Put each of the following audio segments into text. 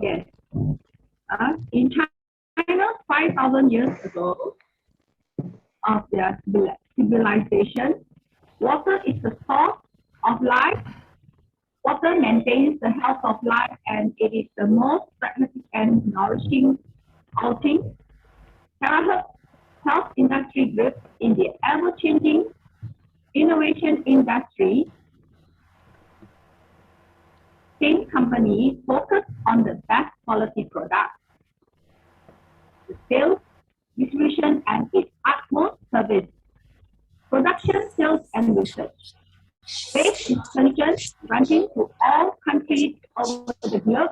Yes. In China, 5,000 years ago of their civilization, water is the source of life. Water maintains the health of life, and it is the most pragmatic and nourishing outing. Terahertz Health Industry Group in the ever-changing innovation industry. Same company focus on the best quality product, the sales, distribution, and its utmost service, production, sales, and research. Based intelligence granting to all countries over the globe,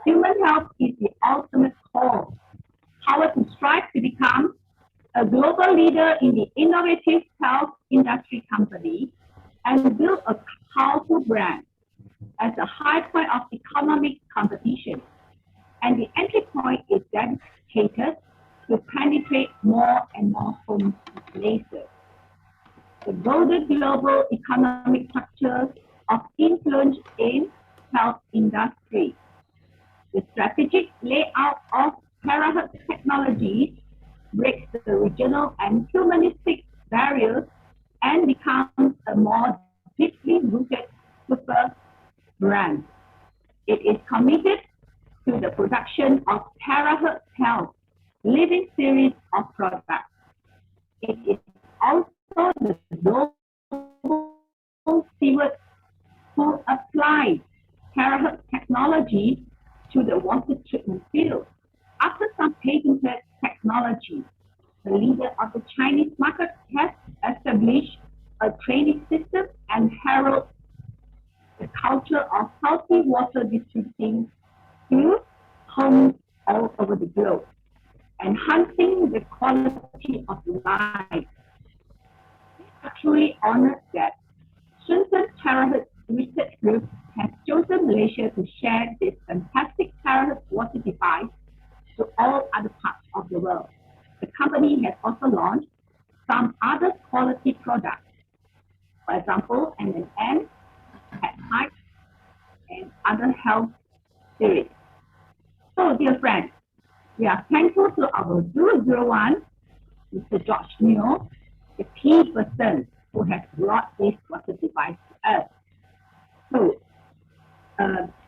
human health is the ultimate goal. How to strive to become a global leader in the innovative health industry company and build a powerful brand as a high point of economic competition. And the entry point is dedicated to penetrate more and more home places. The golden global economic structures of influence in health industry. The strategic layout of terahertz technologies breaks the regional and humanistic barriers and becomes a more deeply rooted super brand. It is committed to the production of terahertz health living series of products. It is also the global steward who applied terahertz technology to the water treatment field. After some patented technology, the leader of the Chinese market has established a training system and heralded the culture of healthy water distributing to homes all over the globe, enhancing the quality of life. We are truly honored that Shenzhen Terahertz Research Group has chosen Malaysia to share this fantastic terahertz water device to all other parts of the world. The company has also launched some other quality products, for example, NNN, Pet and other health series. So, dear friends, we are thankful to our 001, Mr. George Neo, the key person who has brought this water device to us. So,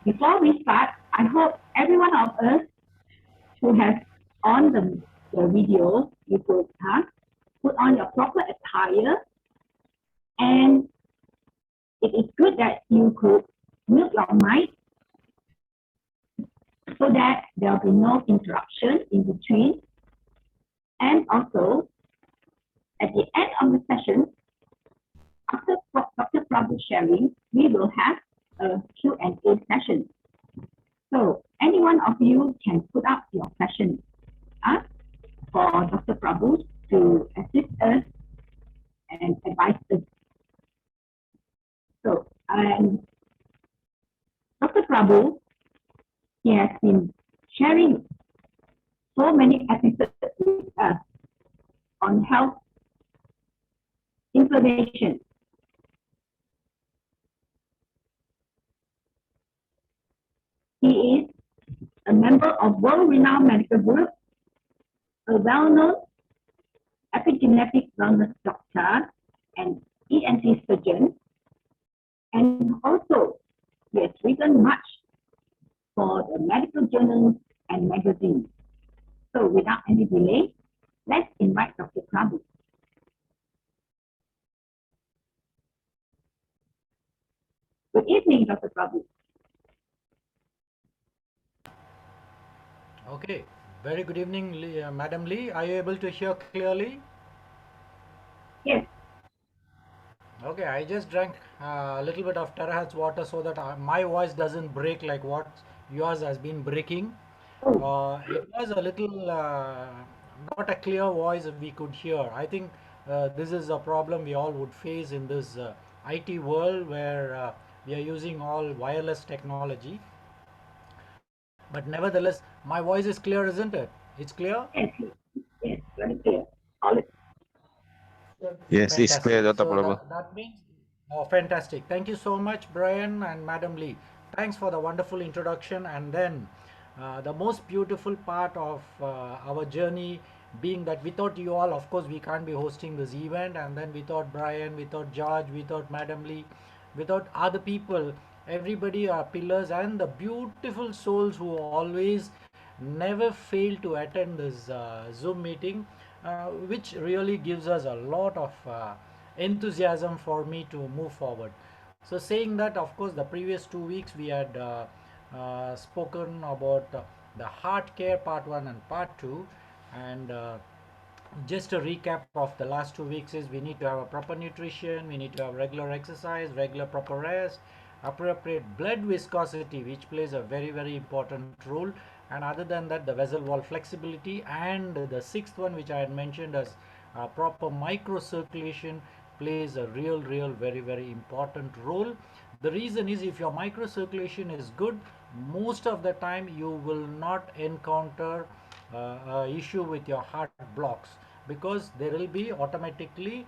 before we start, I hope every one of us who has on the video, you could put on your proper attire, and it is good that you could mute your mic so that there will be no interruption in between. And also, at the end of the session, after Dr. Prabhu's sharing, we will have a Q&A session. So any one of you can put up your question for Dr. Prabhu to assist us and advise us. So, Dr. Prabhu, he has been sharing so many episodes with us on health information. He is a member of world-renowned medical group, a well-known epigenetic wellness doctor and ENT surgeon, and also he has written much for the medical journals and magazines. So without any delay, let's invite Dr. Prabhu. Good evening, Dr. Prabhu. Okay, very good evening, Madam Lee. Are you able to hear clearly? Yes. Okay, I just drank a little bit of terahertz water so that my voice doesn't break like what yours has been breaking. It was a little not a clear voice we could hear. I think this is a problem we all would face in this IT world where we are using all wireless technology. But nevertheless, my voice is clear, isn't it? It's clear? Yes, yes, very clear. All Yes, it's Fantastic. clear, Dr. So Prabhu. that means, oh, fantastic. Thank you so much, Brian and Madam Lee. Thanks for the wonderful introduction. And then The most beautiful part of our journey being that without you all, of course, we can't be hosting this event, and then without Brian, without George, without Madam Lee, without other people, everybody are pillars and the beautiful souls who always never fail to attend this Zoom meeting, which really gives us a lot of enthusiasm for me to move forward. So, saying that, of course, the previous 2 weeks we had spoken about the heart care part 1 and part 2, and just a recap of the last 2 weeks is we need to have a proper nutrition, we need to have regular exercise, regular proper rest, appropriate blood viscosity, which plays a very very important role, and other than that, the vessel wall flexibility, and the sixth one which I had mentioned as proper microcirculation plays a real very very important role. The reason is, if your microcirculation is good, most of the time you will not encounter issue with your heart blocks, because there will be automatically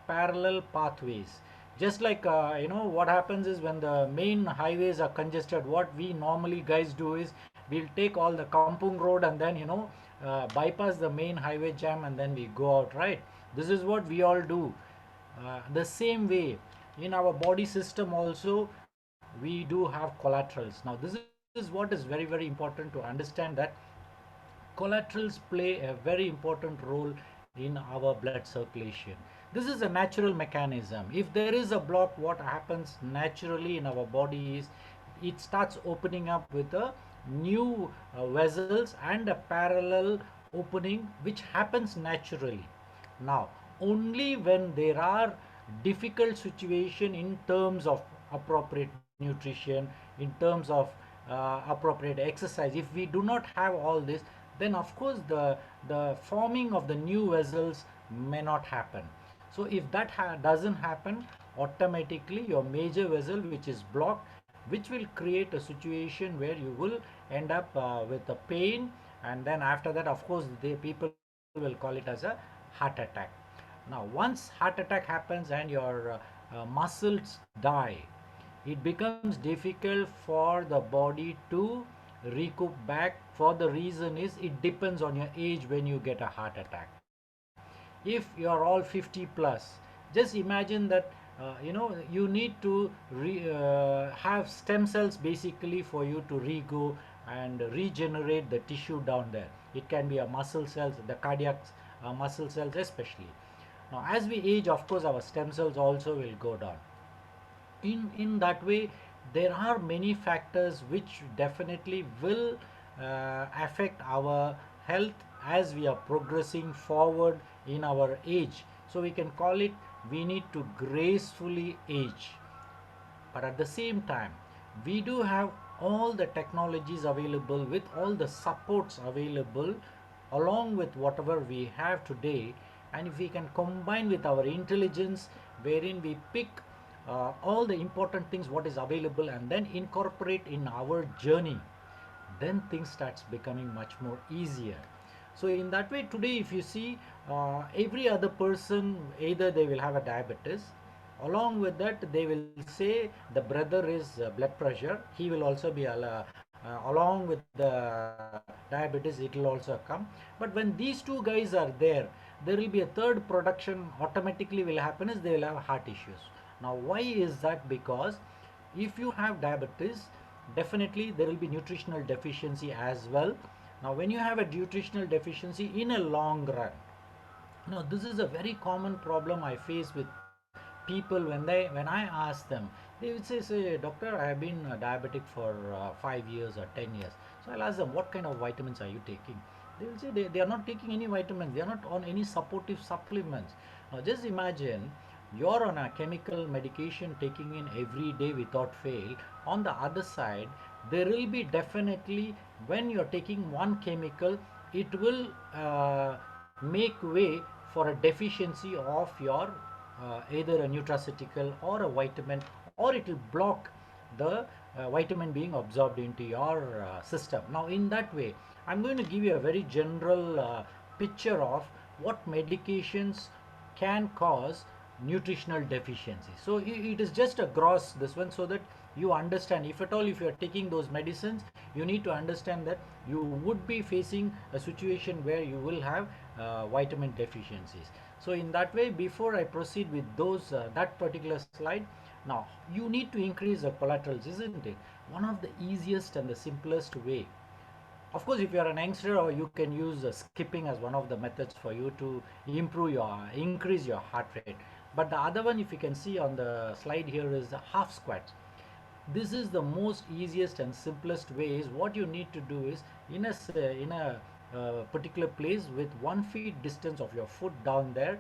parallel pathways. Just like what happens is, when the main highways are congested, what we normally guys do is we'll take all the Kampung road and then bypass the main highway jam and then we go out, right? This is what we all do. The same way, in our body system also, we do have collaterals. Now this is what is very very important to understand, that collaterals play a very important role in our blood circulation. This is a natural mechanism. If there is a block, what happens naturally in our body is it starts opening up with a new vessels and a parallel opening, which happens naturally. Now, only when there are difficult situation in terms of appropriate nutrition, in terms of appropriate exercise, if we do not have all this, then of course the forming of the new vessels may not happen. So if that doesn't happen, automatically your major vessel which is blocked, which will create a situation where you will end up with a pain, and then after that, of course, the people will call it as a heart attack. Now once heart attack happens and your muscles die, it becomes difficult for the body to recoup back. For the reason is, it depends on your age when you get a heart attack. If you are all 50 plus, just imagine that you need to have stem cells basically for you to rego and regenerate the tissue down there. It can be a muscle cells, the cardiac muscle cells especially. Now as we age, of course, our stem cells also will go down. In that way, there are many factors which definitely will affect our health as we are progressing forward in our age. So we can call it, we need to gracefully age. But at the same time, we do have all the technologies available, with all the supports available, along with whatever we have today. And if we can combine with our intelligence, wherein we pick all the important things what is available and then incorporate in our journey, then things starts becoming much more easier. So in that way, today if you see, every other person, either they will have a diabetes, along with that they will say the brother is blood pressure, he will also be along with the diabetes, it will also come. But when these two guys are there will be a third production automatically will happen, is they will have heart issues. Now why is that? Because if you have diabetes, definitely there will be nutritional deficiency as well. Now when you have a nutritional deficiency in a long run, no, this is a very common problem I face with people when I ask them. They will say, doctor, I have been diabetic for 5 years or 10 years. So I'll ask them, what kind of vitamins are you taking? They will say they are not taking any vitamins. They are not on any supportive supplements. Now just imagine, you're on a chemical medication taking in every day without fail. On the other side, there will be definitely, when you're taking one chemical, it will make way for a deficiency of your either a nutraceutical or a vitamin, or it will block the vitamin being absorbed into your system. Now in that way, I'm going to give you a very general picture of what medications can cause nutritional deficiency. So it is just a gross this one, so that you understand, if at all if you are taking those medicines, you need to understand that you would be facing a situation where you will have vitamin deficiencies. So in that way, before I proceed with those that particular slide, now you need to increase the collaterals, isn't it? One of the easiest and the simplest way, of course, if you are an youngster, or you can use skipping as one of the methods for you to improve your increase your heart rate. But the other one, if you can see on the slide here, is the half squats. This is the most easiest and simplest way. Is what you need to do is, in a particular place with 1 feet distance of your foot down there,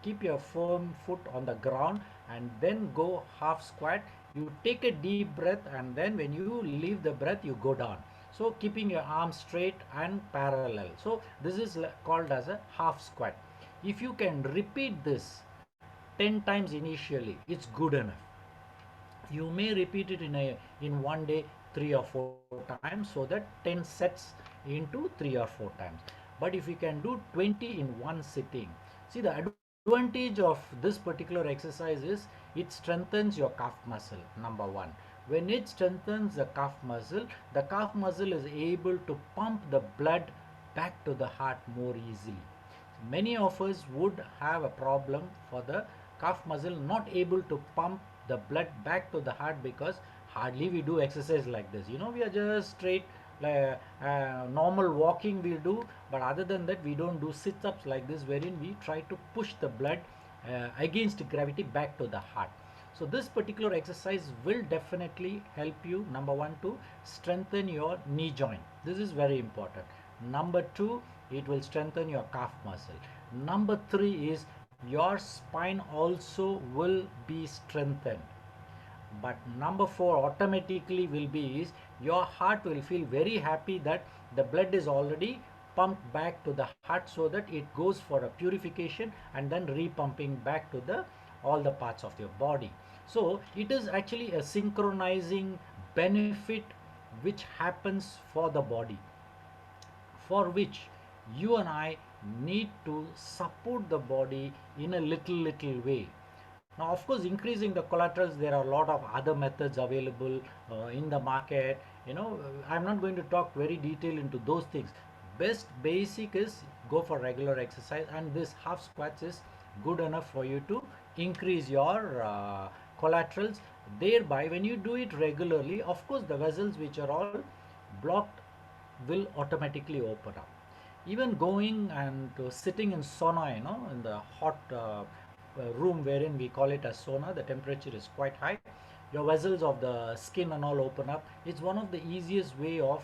keep your firm foot on the ground, and then go half squat. You take a deep breath, and then when you leave the breath, you go down, so keeping your arms straight and parallel. So this is called as a half squat. If you can repeat this 10 times initially, it's good enough. You may repeat it in one day 3 or 4 times, so that 10 sets into 3 or 4 times. But if you can do 20 in one sitting, see, the advantage of this particular exercise is it strengthens your calf muscle. Number one, when it strengthens the calf muscle is able to pump the blood back to the heart more easily. Many of us would have a problem for the calf muscle not able to pump the blood back to the heart, because hardly we do exercise like this. We are just straight, like normal walking we'll do, but other than that we don't do sit-ups like this, wherein we try to push the blood against gravity back to the heart. So this particular exercise will definitely help you, number one, to strengthen your knee joint. This is very important. Number two, it will strengthen your calf muscle. Number three is your spine also will be strengthened. But number four automatically will be is your heart will feel very happy that the blood is already pumped back to the heart, so that it goes for a purification and then repumping back to the all the parts of your body. So it is actually a synchronizing benefit which happens for the body, for which you and I need to support the body in a little way. Now, of course, increasing the collaterals, there are a lot of other methods available in the market. I'm not going to talk very detail into those things. Best basic is go for regular exercise, and this half squats is good enough for you to increase your collaterals. Thereby, when you do it regularly, of course, the vessels which are all blocked will automatically open up. Even going and sitting in sauna, in the hot room wherein we call it as sauna, the temperature is quite high. Your vessels of the skin and all open up. It's one of the easiest way of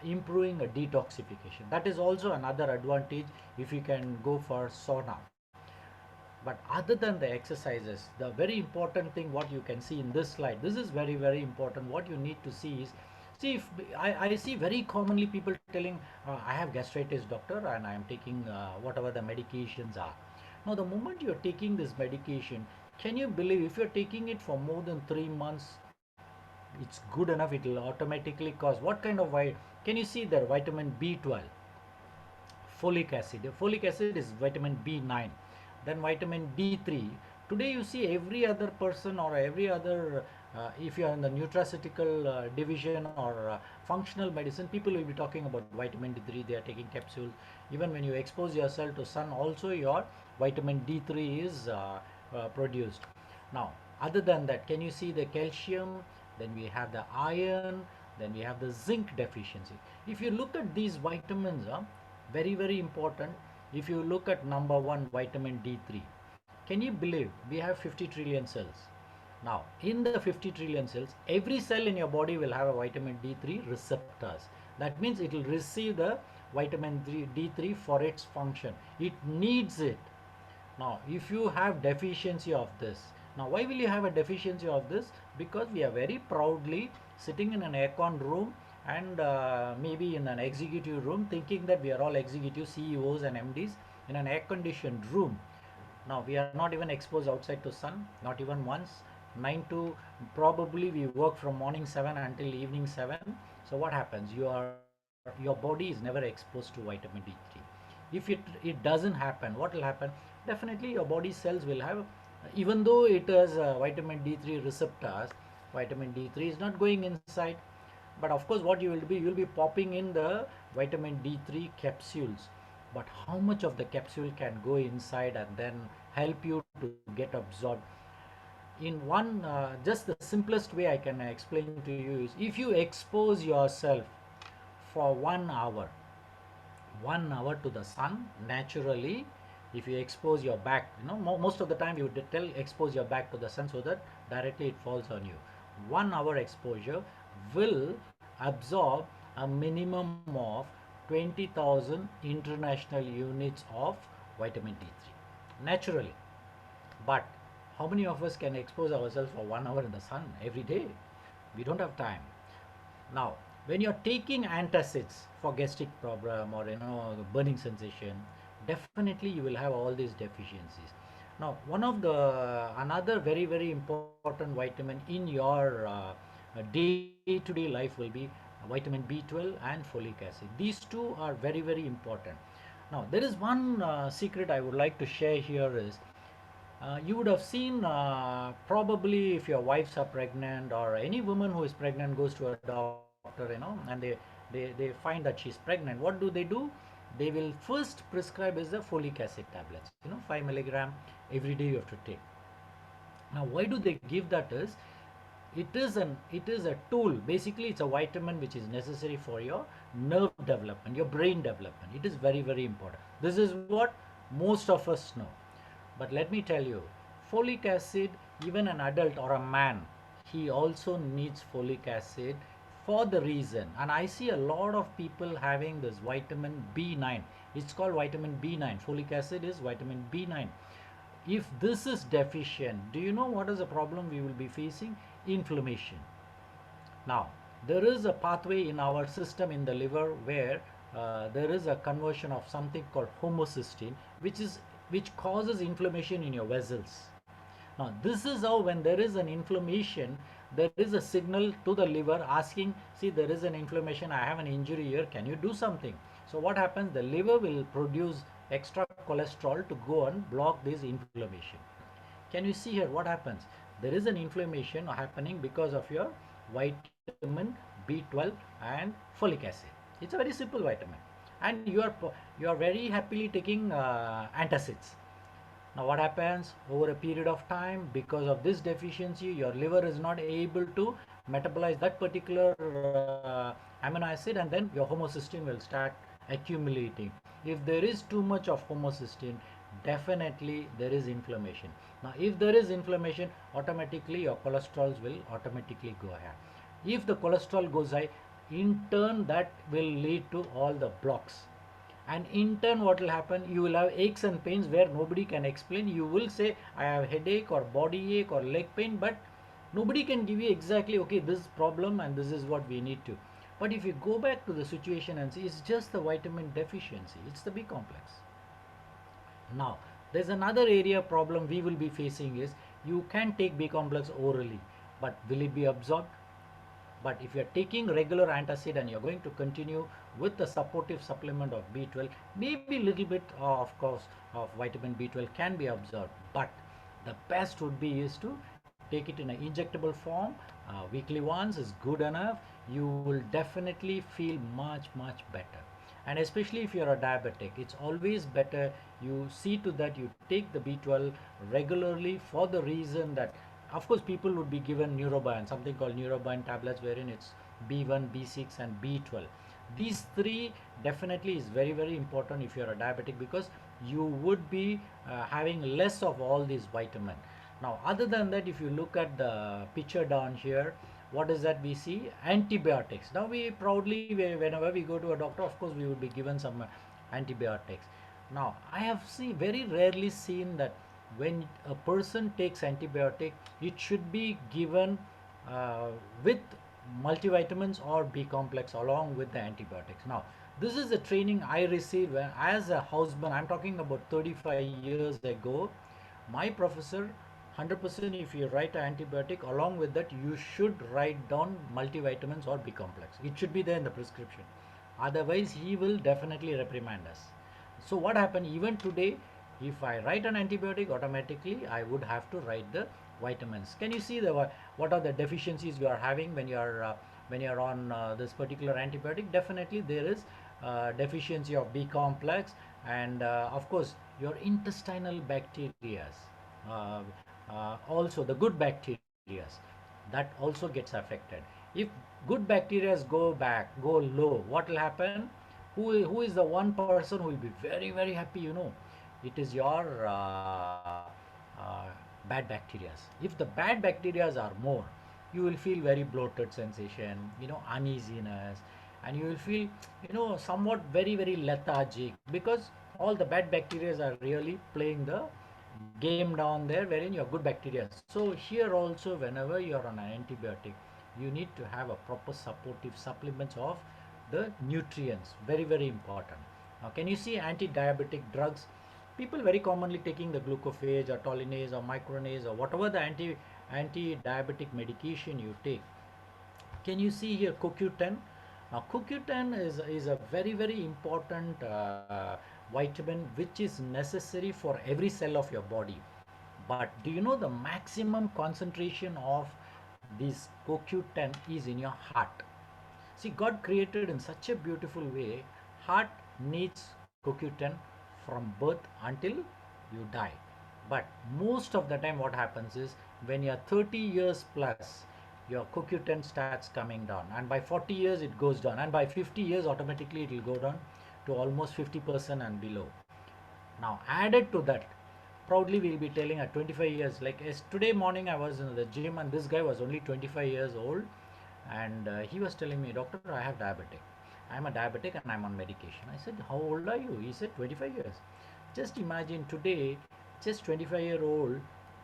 improving a detoxification. That is also another advantage if you can go for sauna. But other than the exercises, the very important thing what you can see in this slide, this is very important. What you need to see is, see, if I see very commonly people telling, I have gastritis, doctor, and I am taking whatever the medications are. Now, the moment you're taking this medication, can you believe if you're taking it for more than 3 months, it's good enough, it will automatically cause what kind of can you see there, vitamin B12, folic acid. Folic acid is vitamin B9, then vitamin D3. Today you see every other person or every other, if you are in the nutraceutical division or functional medicine, people will be talking about vitamin D3. They are taking capsules. Even when you expose yourself to sun, also your vitamin D3 is produced. Now, other than that, can you see the calcium? Then we have the iron. Then we have the zinc deficiency. If you look at these vitamins, very important. If you look at number one, vitamin D3, can you believe we have 50 trillion cells? Now, in the 50 trillion cells, every cell in your body will have a vitamin D3 receptors. That means it will receive the vitamin D3 for its function. It needs it. Now, if you have deficiency of this, now why will you have a deficiency of this? Because we are very proudly sitting in an aircon room and maybe in an executive room, thinking that we are all executive CEOs and MDs in an air conditioned room. Now we are not even exposed outside to sun, not even once. 9 to, probably we work from morning 7 until evening 7. So what happens? Your body is never exposed to vitamin D3. If it doesn't happen, what will happen? Definitely your body cells will have Even though it is vitamin D3 receptors, vitamin D3 is not going inside. But of course, what you will be popping in the vitamin D3 capsules. But how much of the capsule can go inside and then help you to get absorbed? In one, just the simplest way I can explain to you is, if you expose yourself for 1 hour, 1 hour to the sun naturally, if you expose your back, most of the time you would tell expose your back to the sun so that directly it falls on you. 1 hour exposure will absorb a minimum of 20,000 international units of vitamin D3 naturally. But how many of us can expose ourselves for 1 hour in the sun every day? We don't have time. Now, when you're taking antacids for gastric problem or burning sensation, definitely you will have all these deficiencies. Now, one of the another very important vitamin in your day-to-day life will be vitamin B12 and folic acid. These two are very important. Now, there is one secret I would like to share here is, you would have seen, probably if your wives are pregnant or any woman who is pregnant goes to a doctor, and they find that she's pregnant. What do? They will first prescribe is the folic acid tablets, 5 milligram every day you have to take. Now, why do they give that is, it is a tool. Basically, it's a vitamin which is necessary for your nerve development, your brain development. It is very important. This is what most of us know. But let me tell you, folic acid, even an adult or a man, he also needs folic acid for the reason. And I see a lot of people having this vitamin B9. It's called vitamin B9. Folic acid is vitamin B9. If this is deficient, do you know what is the problem we will be facing? Inflammation. Now, there is a pathway in our system in the liver where there is a conversion of something called homocysteine, which causes inflammation in your vessels. Now, this is how, when there is an inflammation, there is a signal to the liver asking, see, there is an inflammation, I have an injury here, can you do something? So what happens? The liver will produce extra cholesterol to go and block this inflammation. Can you see here what happens? There is an inflammation happening because of your vitamin B12 and folic acid. It's a very simple vitamin, and you are very happily taking antacids. Now, what happens over a period of time? Because of this deficiency, your liver is not able to metabolize that particular amino acid, and then your homocysteine will start accumulating. If there is too much of homocysteine, definitely there is inflammation. Now, if there is inflammation, automatically your cholesterols will automatically go high. If the cholesterol goes high, in turn that will lead to all the blocks, and in turn what will happen, you will have aches and pains where nobody can explain. You will say I have headache or body ache or leg pain, but nobody can give you exactly, okay, this problem and this is what we need to. But if you go back to the situation and see, it's just the vitamin deficiency, it's the B complex. Now, there's another area problem we will be facing is, you can take B complex orally, but will it be absorbed? But if you're taking regular antacid and you're going to continue with the supportive supplement of B12, maybe a little bit, of course, of vitamin B12 can be absorbed. But the best would be is to take it in an injectable form. Weekly once is good enough. You will definitely feel much better. And especially if you're a diabetic, it's always better you see to that you take the B12 regularly, for the reason that, of course, people would be given neurobion, something called neurobion tablets, wherein it's B1, B6 and B12. These three definitely is very important if you're a diabetic, because you would be having less of all these vitamin. Now, other than that, if you look at the picture down here, what is that we see? Antibiotics. Now, we proudly, whenever we go to a doctor, of course, we would be given some antibiotics. Now, I have very rarely seen that when a person takes antibiotic, it should be given with multivitamins or B complex along with the antibiotics. Now, this is the training I received when, as a husband, I'm talking about 35 years ago. My professor, 100%, if you write an antibiotic, along with that, you should write down multivitamins or B complex. It should be there in the prescription. Otherwise, he will definitely reprimand us. So what happened even today, If I write an antibiotic, automatically I would have to write the vitamins. Can you see what are the deficiencies you are having when you are on this particular antibiotic? Definitely there is deficiency of B complex, and of course your intestinal bacteria, uh, also the good bacteria, that also gets affected. If good bacteria go low, what will happen? Who is the one person who will be very very happy? It is your bad bacteria. If the bad bacteria are more, you will feel very bloated sensation, uneasiness, and you will feel, somewhat very very lethargic, because all the bad bacteria are really playing the game down there, wherein your good bacteria. So here also, whenever you are on an antibiotic, you need to have a proper supportive supplements of the nutrients. Very very important. Now can you see anti-diabetic drugs? People very commonly taking the glucophage or tolinase or micronase or whatever the anti-diabetic medication you take. Can you see here CoQ10? Now CoQ10 is a very very important vitamin which is necessary for every cell of your body. But do you know the maximum concentration of this CoQ10 is in your heart? See, God created in such a beautiful way. Heart needs CoQ10 from birth until you die. But most of the time, what happens is when you're 30 years plus, your CoQ10 starts coming down, and by 40 years it goes down, and by 50 years automatically it will go down to almost 50% and below. Now, added to that, proudly we'll be telling at 25 years, like today morning I was in the gym and this guy was only 25 years old, and he was telling me, doctor, I have diabetic. I'm a diabetic and I'm on medication. I said, how old are you? He said 25 years. Just imagine today, just 25-year-old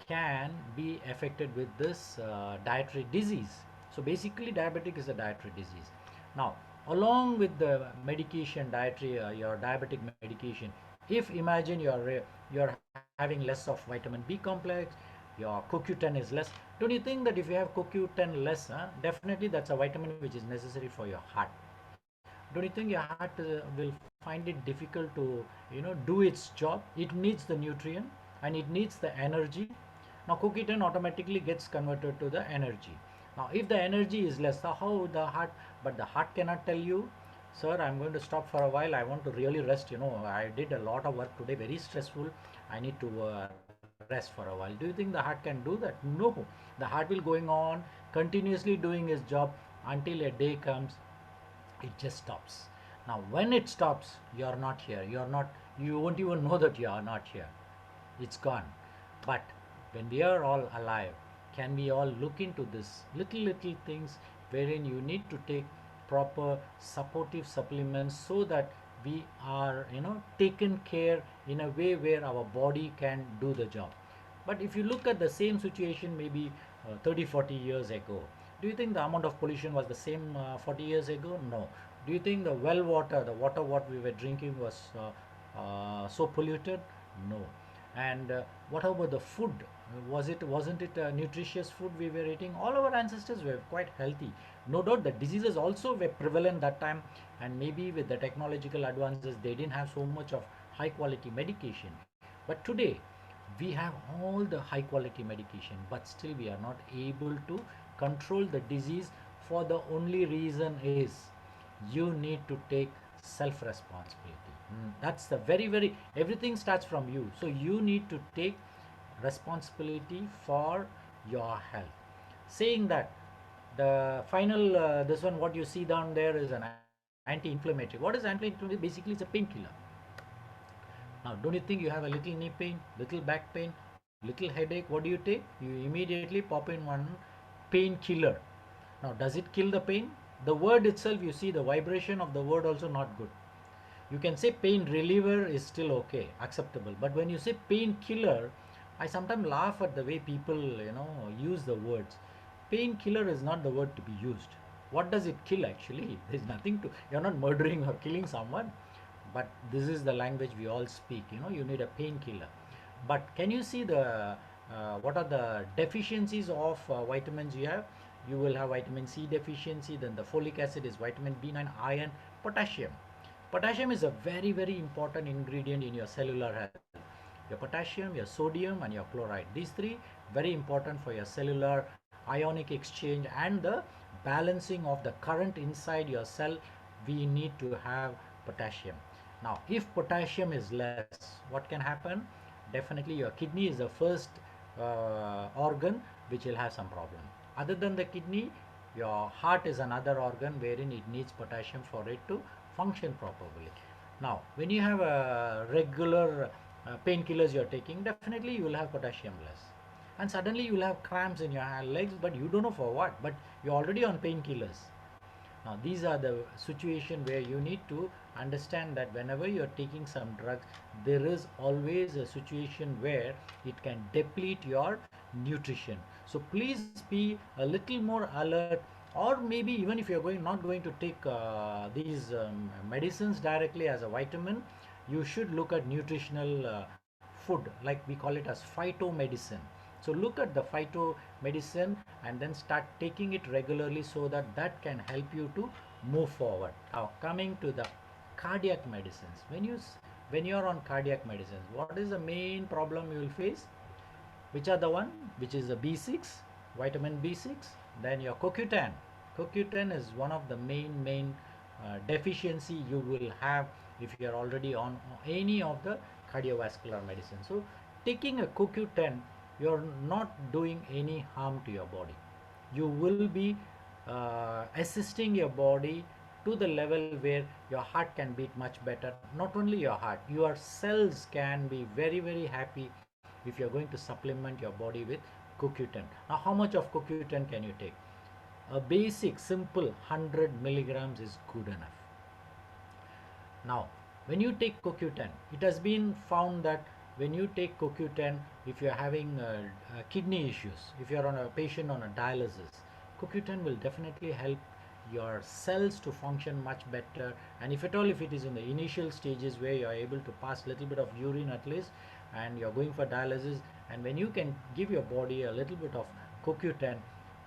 can be affected with this dietary disease. So basically diabetic is a dietary disease. Now along with the medication, dietary your diabetic medication, if imagine you're having less of vitamin B complex, your CoQ10 is less, don't you think that if you have CoQ10 less, definitely that's a vitamin which is necessary for your heart? Don't you think your heart will find it difficult to do its job? It needs the nutrient and it needs the energy. Now CoQ10 automatically gets converted to the energy. Now if the energy is less, how the heart, but the heart cannot tell you, sir, I'm going to stop for a while, I want to really rest, I did a lot of work today, very stressful, I need to rest for a while. Do you think the heart can do that? No. The heart will going on continuously doing its job until a day comes it just stops. Now when it stops, you're not here, you won't even know that you are not here, it's gone. But when we are all alive, can we all look into this little things wherein you need to take proper supportive supplements so that we are taken care in a way where our body can do the job. But if you look at the same situation maybe 30 40 years ago, do you think the amount of pollution was the same 40 years ago? No. Do you think the water what we were drinking was so polluted? No. And what about the food? Wasn't it nutritious food we were eating? All our ancestors were quite healthy. No doubt the diseases also were prevalent that time, and maybe with the technological advances they didn't have so much of high quality medication. But today we have all the high quality medication, but still we are not able to control the disease. For the only reason is you need to take self responsibility. That's the very very, everything starts from you, so you need to take responsibility for your health. Saying that, the final this one what you see down there is an anti-inflammatory. What is anti-inflammatory? Basically it's a painkiller. Now, don't you think you have a little knee pain, little back pain, little headache? What do you take? You immediately pop in one painkiller. Now, does it kill the pain? The word itself, you see the vibration of the word also not good. You can say pain reliever is still okay, acceptable. But when you say painkiller, I sometimes laugh at the way people, use the words. Painkiller is not the word to be used. What does it kill actually? There's nothing to, you're not murdering or killing someone. But this is the language we all speak. You need a painkiller. But can you see the what are the deficiencies of vitamins you have? You will have vitamin C deficiency, then the folic acid is vitamin B9, iron, potassium. Potassium is a very very important ingredient in your cellular health. your potassium, your sodium, and your chloride. These three very important for your cellular ionic exchange and the balancing of the current inside your cell. We need to have potassium. Now, if potassium is less, what can happen? Definitely, your kidney is the first organ which will have some problem. Other than the kidney, your heart is another organ wherein it needs potassium for it to function properly. Now, when you have a regular painkillers you're taking, definitely you will have potassium less. And suddenly you will have cramps in your legs, but you don't know for what, but you're already on painkillers. Now, these are the situation where you need to understand that whenever you're taking some drugs, there is always a situation where it can deplete your nutrition. So please be a little more alert, or maybe even if you're going not going to take these medicines directly as a vitamin, you should look at nutritional food, like we call it as phytomedicine. So look at the phyto medicine and then start taking it regularly so that that can help you to move forward. Now coming to the cardiac medicines, when you are on cardiac medicines, what is the main problem you will face? Which are the one? Which is the B6, vitamin B6, then your CoQ10. CoQ10 is one of the main deficiency you will have if you are already on any of the cardiovascular medicine. So taking a CoQ10, you are not doing any harm to your body. You will be assisting your body to the level where your heart can beat much better. Not only your heart, your cells can be very happy if you're going to supplement your body with CoQ10. Now how much of CoQ10 can you take? A basic simple 100 milligrams is good enough. Now, when you take CoQ10, it has been found that when you take CoQ10, if you're having kidney issues, if you're on a patient on a dialysis, CoQ10 will definitely help your cells to function much better. And if at all, if it is in the initial stages where you're able to pass a little bit of urine at least, and you're going for dialysis, and when you can give your body a little bit of CoQ10,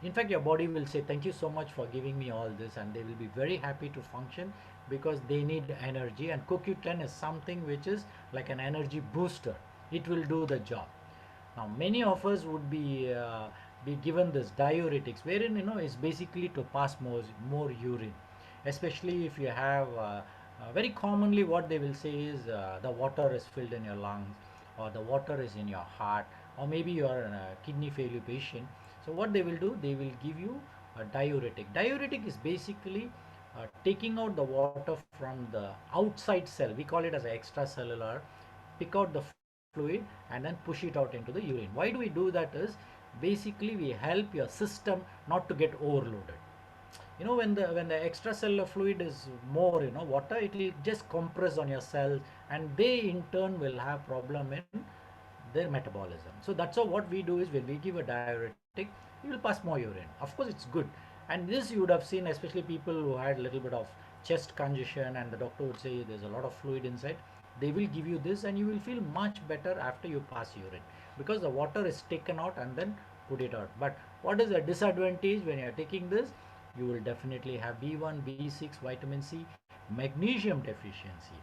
in fact your body will say thank you so much for giving me all this, and they will be very happy to function because they need energy, and CoQ10 is something which is like an energy booster. It will do the job. Now many of us would be given this diuretics, wherein is basically to pass more urine, especially if you have very commonly what they will say is the water is filled in your lungs, or the water is in your heart, or maybe you are a kidney failure patient. So what they will do, they will give you a diuretic. Diuretic is basically taking out the water from the outside cell. We call it as extracellular. Pick out the fluid and then push it out into the urine. Why do we do that is basically we help your system not to get overloaded. When the extracellular fluid is more water, it will just compress on your cells, and they in turn will have problem in their metabolism. So that's how what we do is when we give a diuretic, you will pass more urine. Of course it's good, and this you would have seen especially people who had a little bit of chest congestion, and the doctor would say there's a lot of fluid inside. They will give you this and you will feel much better after you pass urine, because the water is taken out and then put it out. But what is the disadvantage when you are taking this? You will definitely have B1, B6, vitamin C, magnesium deficiency.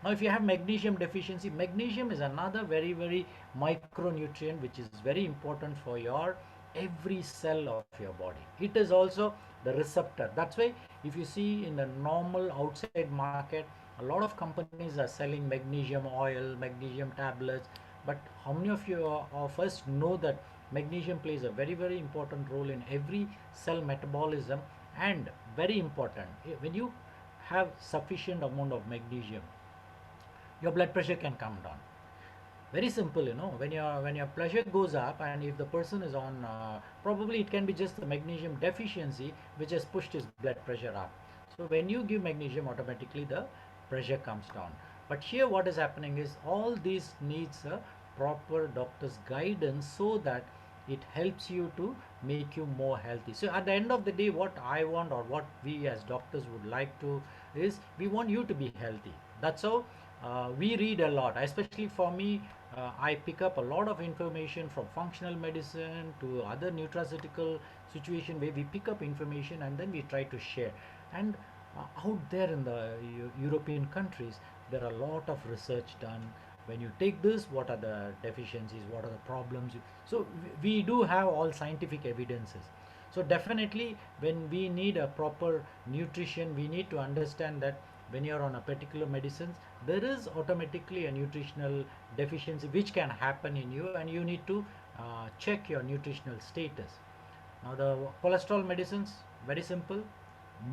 Now if you have magnesium deficiency, magnesium is another very micronutrient which is very important for your every cell of your body. It is also the receptor. That's why if you see in the normal outside market, a lot of companies are selling magnesium oil, magnesium tablets, but how many of us know that magnesium plays a very important role in every cell metabolism? And very important, when you have sufficient amount of magnesium, your blood pressure can come down. Very simple, when your pressure goes up, and if the person is on probably it can be just the magnesium deficiency which has pushed his blood pressure up. So when you give magnesium, automatically the pressure comes down. But here what is happening is all these needs a proper doctor's guidance, so that it helps you to make you more healthy. So at the end of the day, what I want, or what we as doctors would like to, is we want you to be healthy. That's how we read a lot, especially for me. I pick up a lot of information from functional medicine to other nutraceutical situation, where we pick up information and then we try to share. And out there in the European countries, there are a lot of research done, when you take this, what are the deficiencies, what are the problems. So we do have all scientific evidences. So definitely when we need a proper nutrition, we need to understand that when you're on a particular medicines, there is automatically a nutritional deficiency which can happen in you, and you need to check your nutritional status. Now the cholesterol medicines, very simple.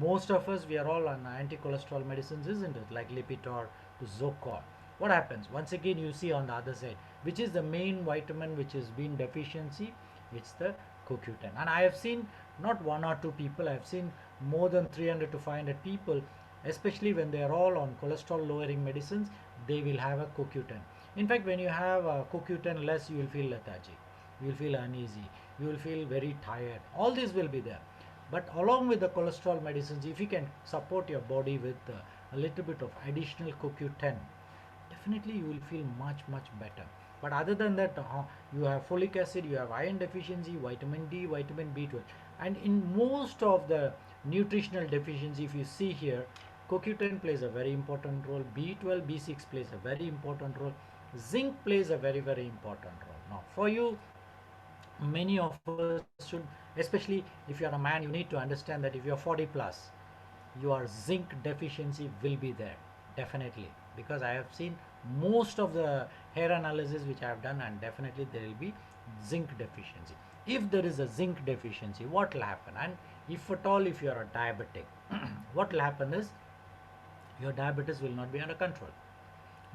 Most of us, we are all on anti-cholesterol medicines, isn't it? Like Lipitor to Zocor. What happens? Once again, you see on the other side, which is the main vitamin which is being deficiency? It's the CoQ10. And I have seen not one or two people, I have seen more than 300 to 500 people, especially when they are all on cholesterol lowering medicines, they will have a CoQ10. In fact, when you have a CoQ10 less, you will feel lethargic, you will feel uneasy, you will feel very tired. All this will be there. But along with the cholesterol medicines, if you can support your body with a little bit of additional CoQ10, definitely you will feel much better. But other than that, you have folic acid, you have iron deficiency, vitamin D, vitamin B12, and in most of the nutritional deficiency, if you see here, CoQ10 plays a very important role, B12, B6 plays a very important role, zinc plays a very important role. Now for you, many of us should, especially if you are a man, you need to understand that if you are 40 plus, your zinc deficiency will be there, definitely, because I have seen most of the hair analysis which I have done, and definitely there will be zinc deficiency. If there is a zinc deficiency, what will happen? And if at all, if you are a diabetic, what will happen is your diabetes will not be under control.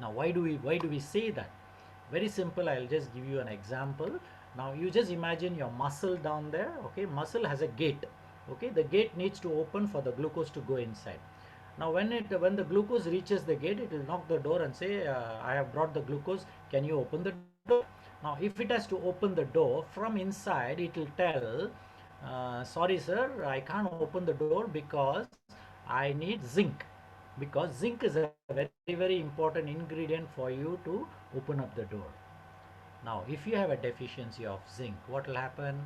Now why do we say that? Very simple, I'll just give you an example. Now you just imagine your muscle down there. Okay, muscle has a gate. Okay, the gate needs to open for the glucose to go inside. Now when the glucose reaches the gate, it will knock the door and say, I have brought the glucose, can you open the door? Now if it has to open the door, from inside it will tell, sorry sir, I can't open the door because I need zinc, because zinc is a very important ingredient for you to open up the door. Now if you have a deficiency of zinc, what will happen?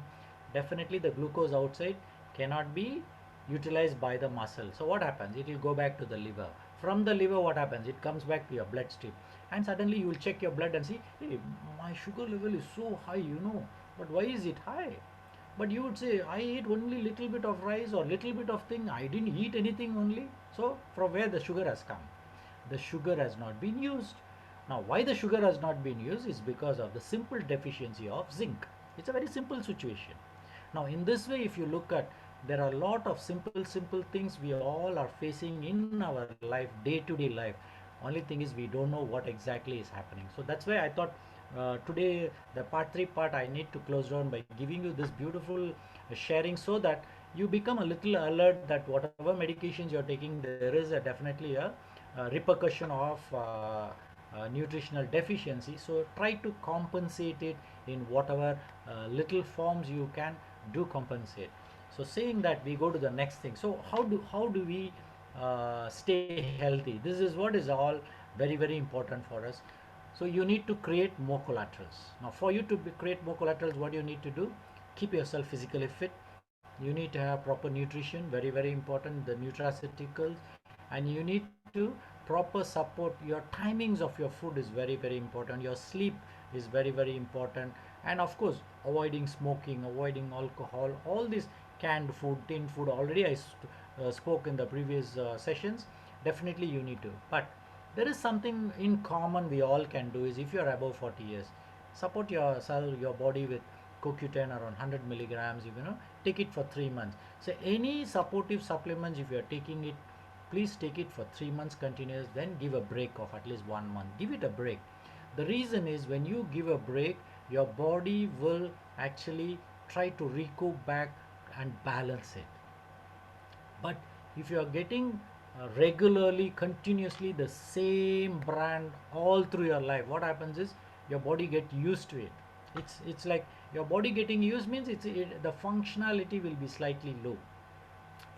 Definitely the glucose outside cannot be utilized by the muscle. So what happens? It will go back to the liver. From the liver, what happens? It comes back to your bloodstream, and suddenly you will check your blood and see, hey, my sugar level is so high, but why is it high? But you would say, I ate only little bit of rice or little bit of thing, I didn't eat anything only. So from where the sugar has come? The sugar has not been used. Now why the sugar has not been used is because of the simple deficiency of zinc. It's a very simple situation. Now in this way, if you look at, there are a lot of simple things we all are facing in our life, day-to-day life. Only thing is we don't know what exactly is happening. So that's why I thought today the part 3 part I need to close down by giving you this beautiful sharing, so that you become a little alert that whatever medications you're taking, there is definitely a repercussion of nutritional deficiency. So try to compensate it in whatever little forms you can do compensate. So saying that, we go to the next thing. So how do we stay healthy? This is what is all very important for us. So you need to create more collaterals. Now for you to create more collaterals, what you need to do? Keep yourself physically fit. You need to have proper nutrition, very important, the nutraceuticals, and you need to proper support. Your timings of your food is very important. Your sleep is very important. And of course, avoiding smoking, avoiding alcohol, all this canned food, tin food, already I spoke in the previous sessions. Definitely you need to. But there is something in common we all can do, is if you are above 40 years, support yourself, your body with CoQ10 around 100 milligrams, take it for 3 months. So any supportive supplements, if you are taking it, please take it for 3 months continuous, then give a break of at least 1 month. Give it a break. The reason is, when you give a break, your body will actually try to recoup back and balance it. But if you are getting regularly, continuously the same brand all through your life, what happens is your body get used to it. It's like your body getting used means the functionality will be slightly low.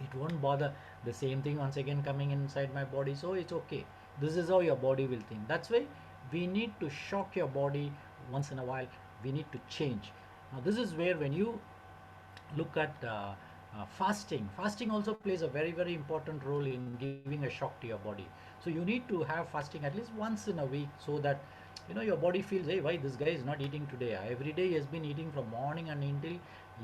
It won't bother, the same thing once again coming inside my body, so it's okay. This is how your body will think. That's why we need to shock your body once in a while. We need to change. Now this is where, when you look at fasting also plays a very important role in giving a shock to your body. So you need to have fasting at least once in a week, so that your body feels, hey, why this guy is not eating today? Every day he has been eating from morning and until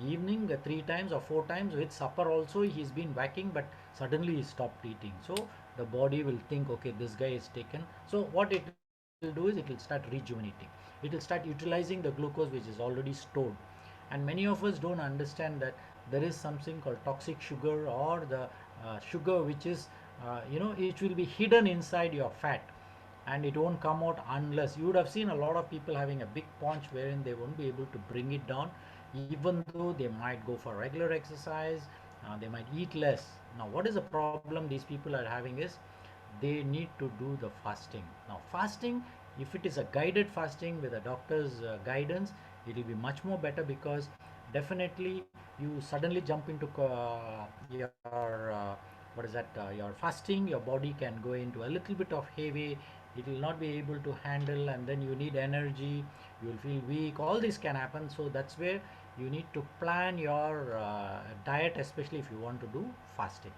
evening, three times or four times. With supper also he's been whacking, but suddenly he stopped eating. So the body will think, okay, this guy is taken. So what it will do is it will start rejuvenating. It will start utilizing the glucose which is already stored. And many of us don't understand that there is something called toxic sugar, or the sugar which is, it will be hidden inside your fat, and it won't come out unless you would have seen a lot of people having a big paunch wherein they won't be able to bring it down, even though they might go for regular exercise. They might eat less. Now what is the problem these people are having is they need to do the fasting. Now fasting, if it is a guided fasting with a doctor's guidance, it will be much more better, because definitely you suddenly jump into your what is that your fasting, your body can go into a little bit of heavy, it will not be able to handle, and then you need energy, you will feel weak, all this can happen. So that's where you need to plan your diet, especially if you want to do fasting.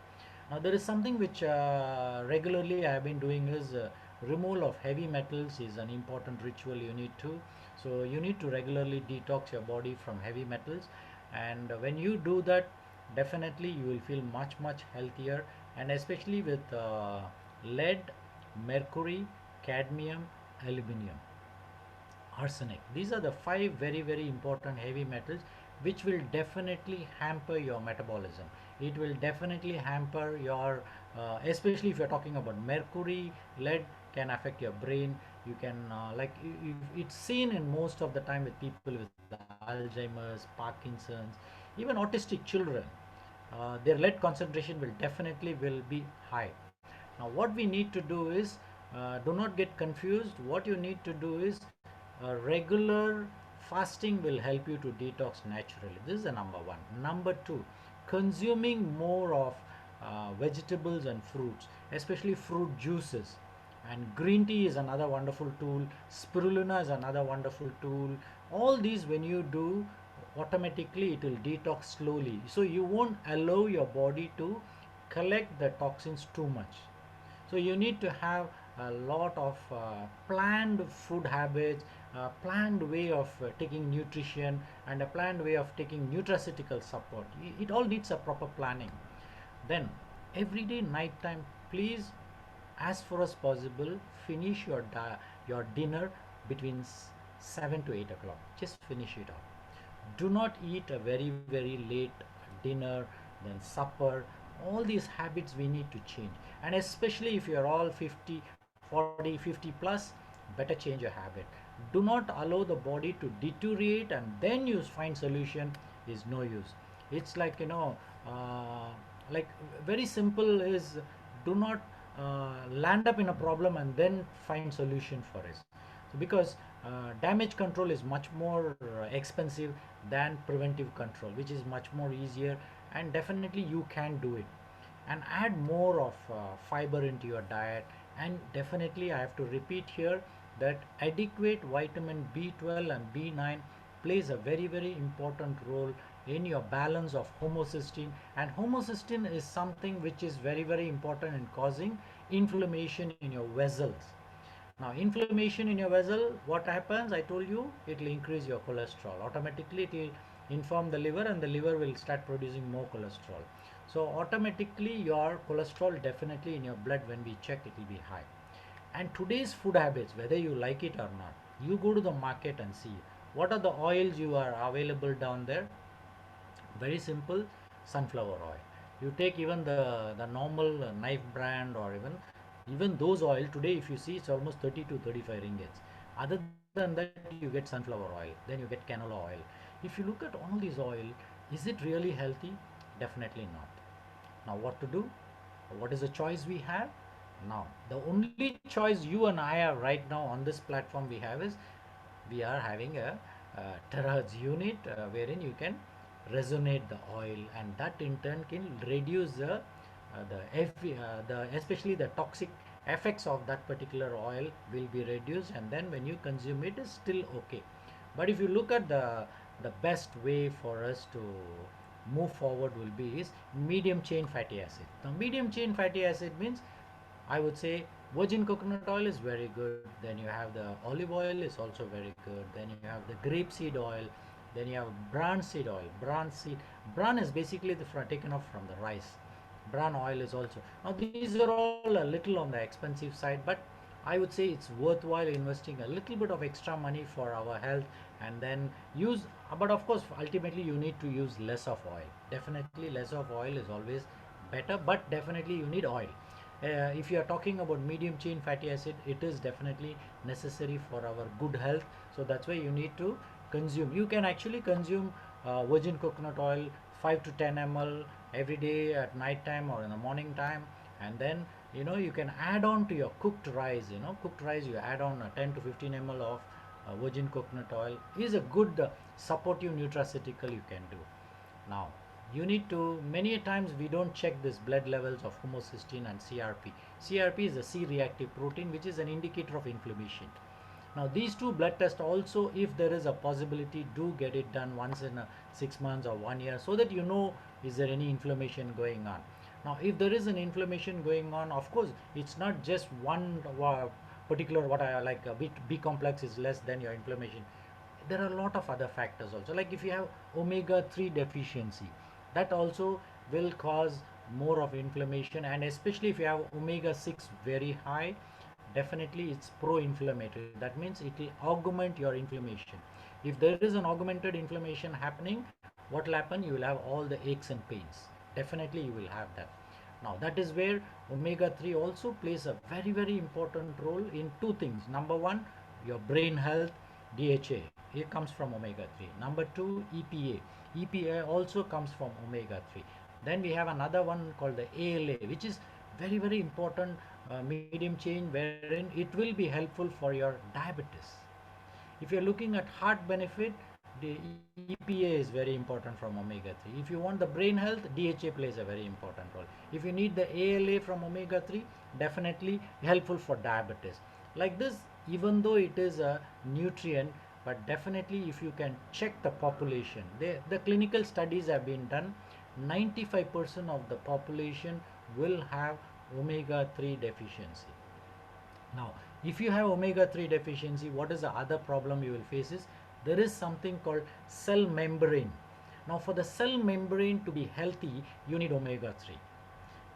Now there is something which regularly I have been doing is removal of heavy metals is an important ritual you need to. So you need to regularly detox your body from heavy metals, and when you do that, definitely you will feel much healthier, and especially with lead, mercury, cadmium, aluminum, arsenic. These are the five very important heavy metals which will definitely hamper your metabolism. It will definitely hamper your, especially if you're talking about mercury, lead can affect your brain. You can, it's seen in most of the time with people with Alzheimer's, Parkinson's, even autistic children. Their lead concentration will be high. Now what we need to do is, do not get confused. What you need to do is, regular fasting will help you to detox naturally. This is the number one. Number two, consuming more of vegetables and fruits, especially fruit juices. And green tea is another wonderful tool. Spirulina is another wonderful tool. All these, when you do, automatically it will detox slowly. So you won't allow your body to collect the toxins too much. So you need to have a lot of planned food habits, a planned way of taking nutrition, and a planned way of taking nutraceutical support. It all needs a proper planning. Then every day night time, please, as far as possible, finish your dinner between 7 to 8 o'clock. Just finish it off. Do not eat a very late dinner, then supper. All these habits we need to change, and especially if you're all 50, 40, 50 plus, better change your habit. Do not allow the body to deteriorate and then you find solution is no use. It's like, like very simple is, do not land up in a problem and then find solution for it. So because damage control is much more expensive than preventive control, which is much more easier, and definitely you can do it. And add more of fiber into your diet. And definitely I have to repeat here that adequate vitamin B12 and B9 plays a very important role in your balance of homocysteine. And homocysteine is something which is very important in causing inflammation in your vessels. Now inflammation in your vessel, what happens, I told you, it will increase your cholesterol. Automatically it will inform the liver, and the liver will start producing more cholesterol. So automatically your cholesterol, definitely in your blood, when we check, it will be high. And today's food habits, whether you like it or not, you go to the market and see what are the oils you are available down there. Very simple. Sunflower oil. You take even the normal knife brand, or even those oil today, if you see, it's almost 30 to 35 ringgits. Other than that, you get sunflower oil, then you get canola oil. If you look at all these oil, is it really healthy? Definitely not. Now what to do? What is the choice we have? Now the only choice you and I are right now on this platform we have is, we are having a terahertz unit, wherein you can resonate the oil, and that in turn can reduce the especially the toxic effects of that particular oil will be reduced, and then when you consume it is still okay. But if you look at the best way for us to move forward will be is medium chain fatty acid. Now medium chain fatty acid means, I would say, Virgin coconut oil is very good. Then you have the olive oil is also very good. Then you have the grapeseed oil. Then you have bran seed oil. Bran is basically taken off from the rice. Bran oil is also. Now these are all a little on the expensive side, but I would say it's worthwhile investing a little bit of extra money for our health, and then use. But of course, ultimately you need to use less of oil. Definitely, less of oil is always better, but definitely you need oil. If you are talking about medium chain fatty acid, it is definitely necessary for our good health. So that's why you need to consume. You can actually consume virgin coconut oil 5 to 10 ml every day at night time or in the morning time, and then you can add on to your cooked rice. Cooked rice, you add on 10 to 15 ml of virgin coconut oil is a good supportive nutraceutical you can do. Now, you need to, many a times we don't check this blood levels of homocysteine and CRP. CRP is a C-reactive protein which is an indicator of inflammation. Now these two blood tests also, if there is a possibility, do get it done once in 6 months or 1 year, so that you know is there any inflammation going on. Now if there is an inflammation going on, of course it's not just one particular, what I like, B complex is less than your inflammation. There are a lot of other factors also, like if you have omega 3 deficiency, that also will cause more of inflammation, and especially if you have omega 6 very high, definitely it's pro-inflammatory. That means it will augment your inflammation. If there is an augmented inflammation happening, what will happen? You will have all the aches and pains. Definitely you will have that. Now that is where omega 3 also plays a very very important role in two things. Number one, your brain health. DHA, it comes from omega 3. Number two, EPA also comes from omega 3. Then we have another one called the ALA, which is very very important medium chain, wherein it will be helpful for your diabetes. If you're looking at heart benefit, the EPA is very important from omega 3. If you want the brain health, DHA plays a very important role. If you need the ALA from omega 3, definitely helpful for diabetes. Like this, even though it is a nutrient, but definitely if you can check the population, the clinical studies have been done, 95% of the population will have omega 3 deficiency. Now, if you have omega 3 deficiency, what is the other problem you will face is there is something called cell membrane. Now, for the cell membrane to be healthy, you need omega 3.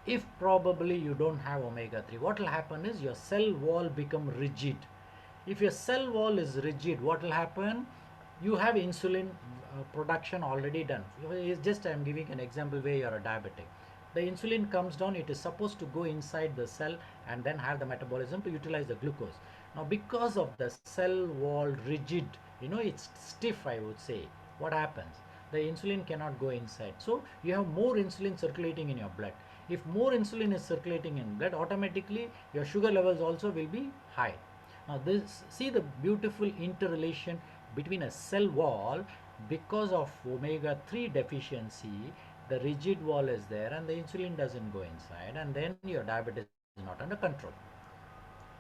If probably you don't have omega 3, what will happen is your cell wall become rigid. If your cell wall is rigid, what will happen? You have insulin production already done. It's just I'm giving an example where you are a diabetic. The insulin comes down, it is supposed to go inside the cell and then have the metabolism to utilize the glucose. Now because of the cell wall rigid, it's stiff, I would say, what happens? The insulin cannot go inside. So you have more insulin circulating in your blood. If more insulin is circulating in blood, automatically your sugar levels also will be high. Now this, see the beautiful interrelation between a cell wall. Because of omega 3 deficiency, the rigid wall is there and the insulin doesn't go inside, and then your diabetes is not under control.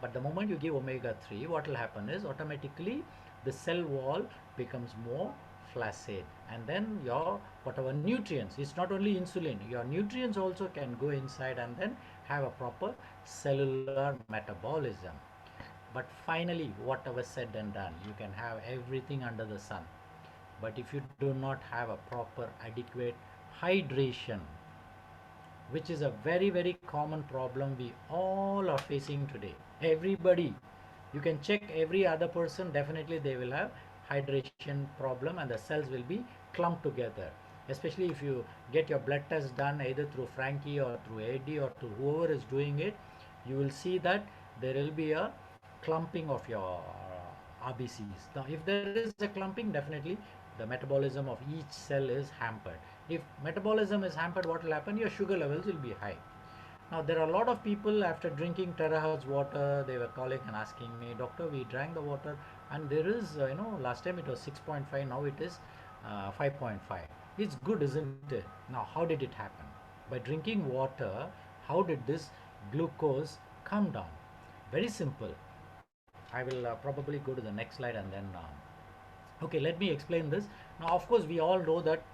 But the moment you give omega 3, what will happen is automatically the cell wall becomes more flaccid, and then your whatever nutrients, it's not only insulin, your nutrients also can go inside and then have a proper cellular metabolism. But finally, whatever said and done, you can have everything under the sun, but if you do not have a proper adequate hydration, which is a very very common problem we all are facing today, everybody, you can check every other person, definitely they will have hydration problem, and the cells will be clumped together. Especially if you get your blood test done either through Frankie or through AD or to whoever is doing it, you will see that there will be a clumping of your RBCs. Now if there is a clumping, definitely the metabolism of each cell is hampered. If metabolism is hampered, what will happen? Your sugar levels will be high. Now there are a lot of people after drinking terahertz water, they were calling and asking me, doctor, we drank the water and there is, last time it was 6.5, now it is 5.5. It's good, isn't it? Now how did it happen? By drinking water, how did this glucose come down? Very simple. I will probably go to the next slide and then okay, let me explain this. Now, of course, we all know that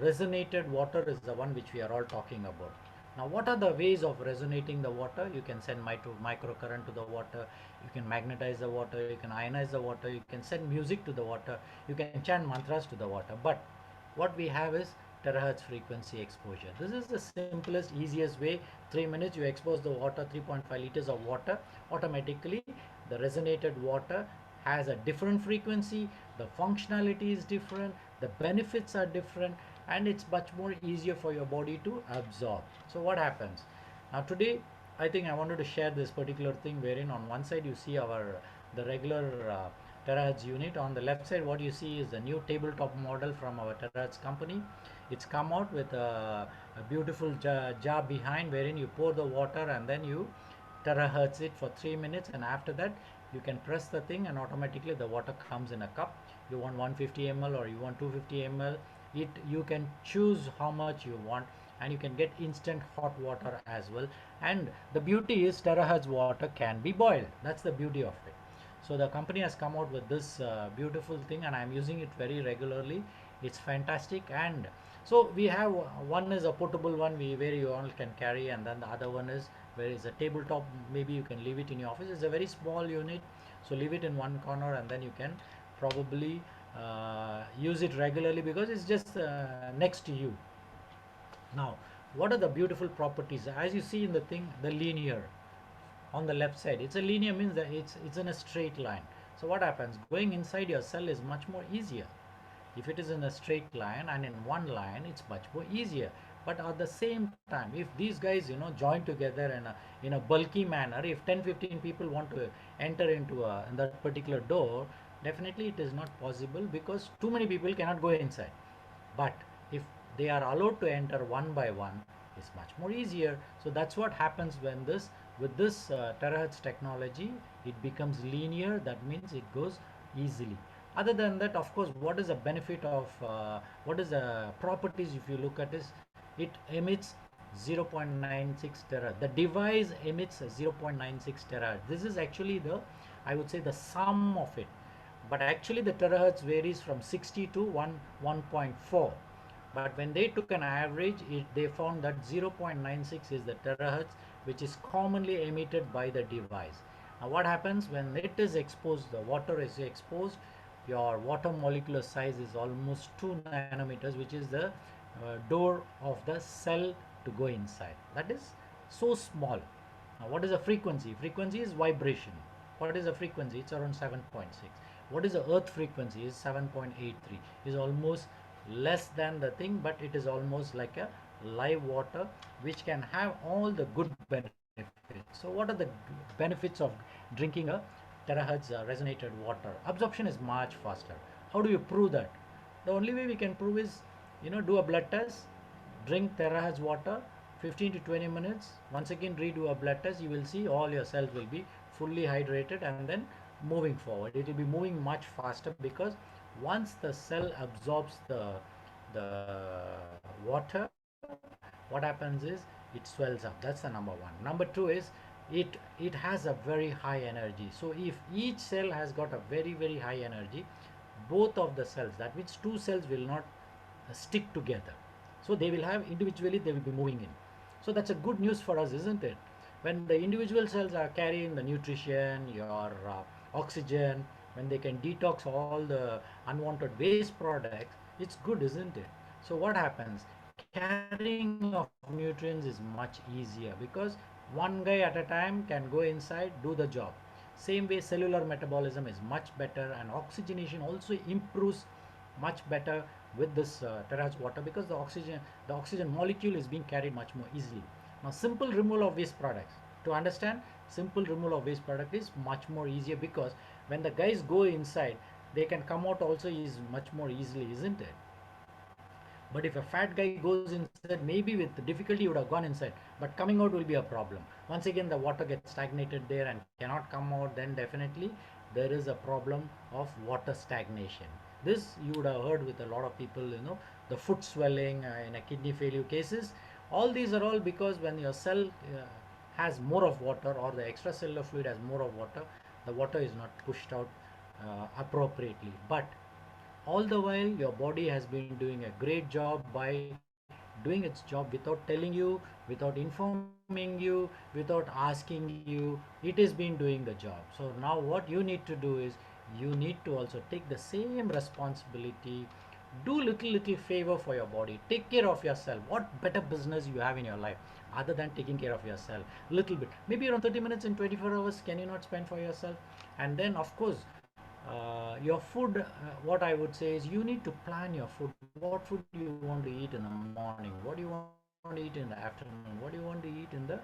resonated water is the one which we are all talking about. Now, what are the ways of resonating the water? You can send microcurrent to the water, you can magnetize the water, you can ionize the water, you can send music to the water, you can chant mantras to the water. But what we have is terahertz frequency exposure. This is the simplest, easiest way. 3 minutes you expose the water, 3.5 liters of water, automatically the resonated water has a different frequency, the functionality is different, the benefits are different, and it's much more easier for your body to absorb. So what happens now today? I think I wanted to share this particular thing wherein on one side you see our the regular terahertz unit. On the left side what you see is the new tabletop model from our terahertz company. It's come out with a beautiful jar behind wherein you pour the water and then you terahertz it for 3 minutes, and after that you can press the thing and automatically the water comes in a cup. You want 150 ml or you want 250 ml, it you can choose how much you want, and you can get instant hot water as well. And the beauty is terahertz water can be boiled. That's the beauty of it. So the company has come out with this beautiful thing, and I'm using it very regularly. It's fantastic. And so we have one is a portable one where you all can carry, and then the other one is where is a tabletop. Maybe you can leave it in your office. It's a very small unit, so leave it in one corner, and then you can probably use it regularly because it's just next to you. Now, what are the beautiful properties? As you see in the thing, the linear on the left side, it's a linear means that it's in a straight line. So what happens? Going inside your cell is much more easier. If it is in a straight line and in one line, it's much more easier. But at the same time, if these guys join together in a bulky manner, if 10-15 people want to enter into in that particular door, definitely it is not possible because too many people cannot go inside. But if they are allowed to enter one by one, it's much more easier. So that's what happens when this with this terahertz technology, it becomes linear. That means it goes easily. Other than that, of course, what is the benefit of what is the properties? If you look at this, it emits 0.96 terahertz. The device emits 0.96 terahertz. This is actually the, I would say, the sum of it. But actually the terahertz varies from 60 to 1.4. But when they took an average, they found that 0.96 is the terahertz which is commonly emitted by the device. Now what happens when it is exposed, the water is exposed, your water molecular size is almost 2 nanometers, which is the door of the cell to go inside. That is so small. Now what is the frequency? Frequency is vibration. What is the frequency? It's around 7.6. What is the earth frequency? Is 7.83. Is almost less than the thing, but it is almost like a live water which can have all the good benefits. So what are the benefits of drinking a terahertz resonated water? Absorption is much faster. How do you prove that? The only way we can prove is do a blood test, drink terahertz water 15 to 20 minutes, once again redo a blood test. You will see all your cells will be fully hydrated, and then moving forward it will be moving much faster because once the cell absorbs the water, what happens is it swells up. That's the number one. Number two is it has a very high energy. So if each cell has got a very high energy, both of the cells, that means two cells will not stick together, so they will have individually, they will be moving in. So that's a good news for us, isn't it? When the individual cells are carrying the nutrition, your oxygen, when they can detox all the unwanted waste products, it's good, isn't it? So what happens? Carrying of nutrients is much easier because one guy at a time can go inside, do the job. Same way cellular metabolism is much better, and oxygenation also improves much better with this terahertz water because the oxygen molecule is being carried much more easily. Now simple removal of waste products, to understand, simple removal of waste product is much more easier because when the guys go inside, they can come out also is much more easily, isn't it? But if a fat guy goes inside, maybe with difficulty he would have gone inside, but coming out will be a problem. Once again the water gets stagnated there and cannot come out, then definitely there is a problem of water stagnation. This you would have heard with a lot of people, the foot swelling in a kidney failure cases. All these are all because when your cell has more of water, or the extracellular fluid has more of water, the water is not pushed out appropriately. But all the while your body has been doing a great job by doing its job without telling you, without informing you, without asking you. It has been doing the job. So now what you need to do is you need to also take the same responsibility. Do little favor for your body. Take care of yourself. What better business you have in your life other than taking care of yourself? Little bit, maybe around 30 minutes in 24 hours, can you not spend for yourself? And then of course, your food, what I would say is you need to plan your food. What food you want to eat in the morning, what do you want to eat in the afternoon, what do you want to eat in the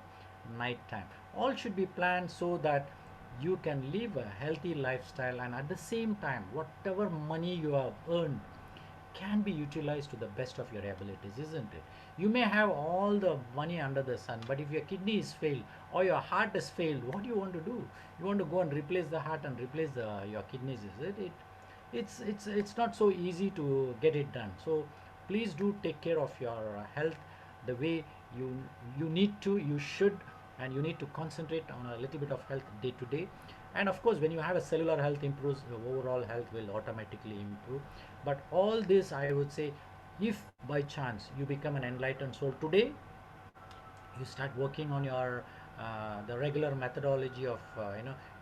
night time. All should be planned so that you can live a healthy lifestyle, and at the same time whatever money you have earned can be utilized to the best of your abilities, isn't it? You may have all the money under the sun, but if your kidney is failed or your heart is failed, what do you want to do? You want to go and replace the heart and replace your kidneys, is it? It's not so easy to get it done. So please do take care of your health the way you you need to, you should, and you need to concentrate on a little bit of health day to day. And of course, when you have a cellular health improves, your overall health will automatically improve. But all this, I would say, if by chance you become an enlightened soul today, you start working on your the regular methodology of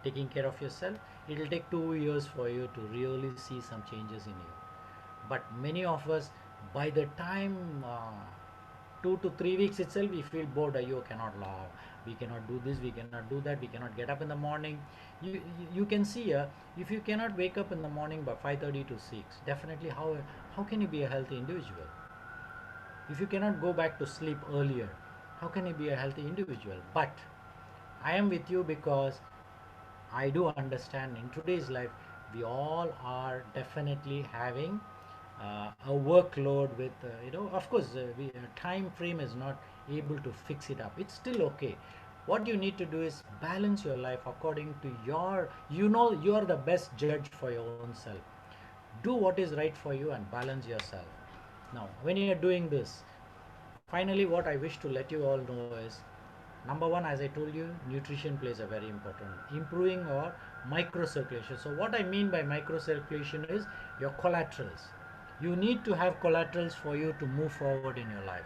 taking care of yourself, it will take 2 years for you to really see some changes in you. But many of us, by the time 2 to 3 weeks itself, we feel bored. You cannot laugh, we cannot do this, we cannot do that, we cannot get up in the morning. You can see, if you cannot wake up in the morning by 5:30 to 6, definitely how can you be a healthy individual? If you cannot go back to sleep earlier, how can you be a healthy individual? But I am with you because I do understand in today's life we all are definitely having a workload with of course, time frame is not able to fix it up. It's still okay. What you need to do is balance your life according to your, you are the best judge for your own self. Do what is right for you and balance yourself. Now when you're doing this, finally what I wish to let you all know is, number one, as I told you, nutrition plays a very important, improving or microcirculation. So what I mean by microcirculation is your collaterals. You need to have collaterals for you to move forward in your life,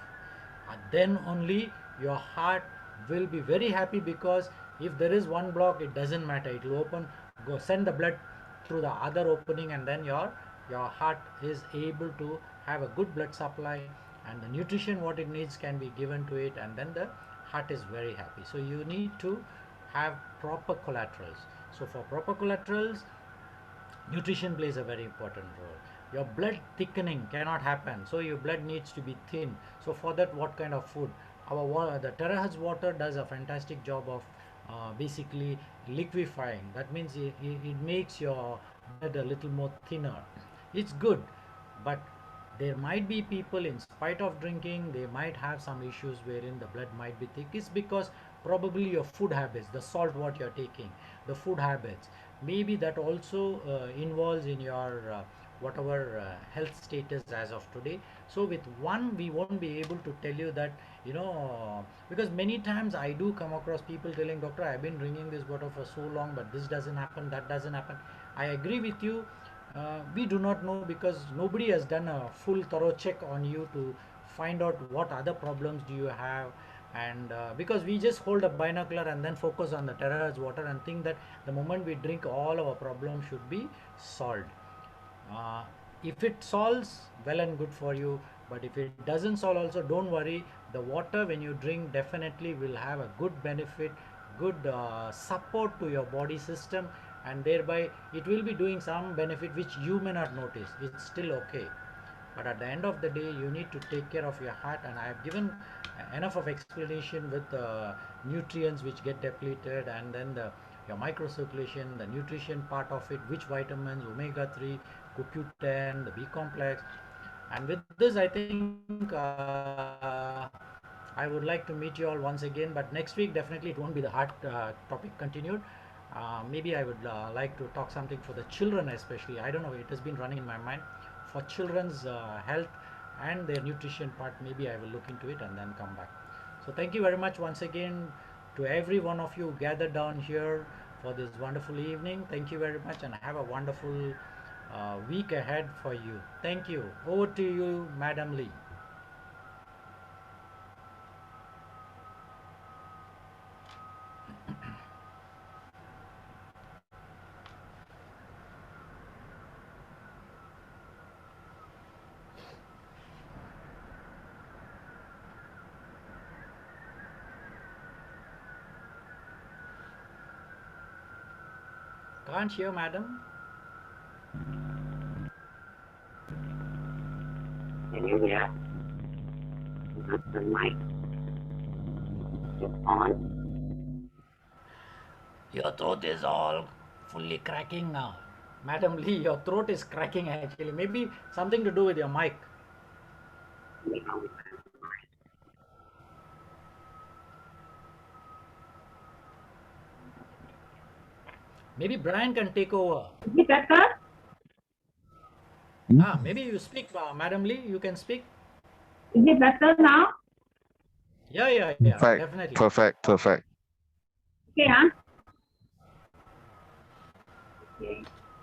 and then only your heart will be very happy. Because if there is one block, it doesn't matter, it will open, go send the blood through the other opening, and then your heart is able to have a good blood supply, and the nutrition what it needs can be given to it, and then the heart is very happy. So you need to have proper collaterals. So for proper collaterals, nutrition plays a very important role. Your blood thickening cannot happen, so your blood needs to be thin. So for that, what kind of food? Our water, the terahertz water does a fantastic job of basically liquefying. That means it makes your blood a little more thinner. It's good, but there might be people, in spite of drinking, they might have some issues wherein the blood might be thick. It's because probably your food habits, the salt what you're taking, the food habits, maybe that also involves in your whatever health status as of today. So with one, we won't be able to tell you that, because many times I do come across people telling, doctor, I've been drinking this water for so long, but this doesn't happen, that doesn't happen. I agree with you. We do not know because nobody has done a full thorough check on you to find out what other problems do you have. And because we just hold a binocular and then focus on the terahertz water and think that the moment we drink, all our problems should be solved. uh, if it solves, well and good for you. But if it doesn't solve also, don't worry. The water when you drink definitely will have a good benefit, good support to your body system, and thereby it will be doing some benefit which you may not notice. It's still okay. But at the end of the day, you need to take care of your heart, and I have given enough of explanation with nutrients which get depleted, and then your microcirculation, the nutrition part of it, which vitamins, omega 3, CoQ10, the B complex. And with this, I think I would like to meet you all once again, but next week definitely it won't be the heart topic continued. Maybe I would like to talk something for the children, especially. I don't know, it has been running in my mind for children's health and their nutrition part. Maybe I will look into it and then come back. So thank you very much once again to every one of you gathered down here for this wonderful evening. Thank you very much, and have a wonderful week ahead for you. Thank you. Over to you, Madam Lee. Can't hear, madam. Can you hear? The mic is on. Your throat is all fully cracking now. Madam Lee, your throat is cracking actually. Maybe something to do with your mic. Maybe Brian can take over. Is it better? Maybe you speak, Madam Lee. You can speak. Is it better now? Yeah, Perfect. definitely. Perfect. Okay, huh? Okay.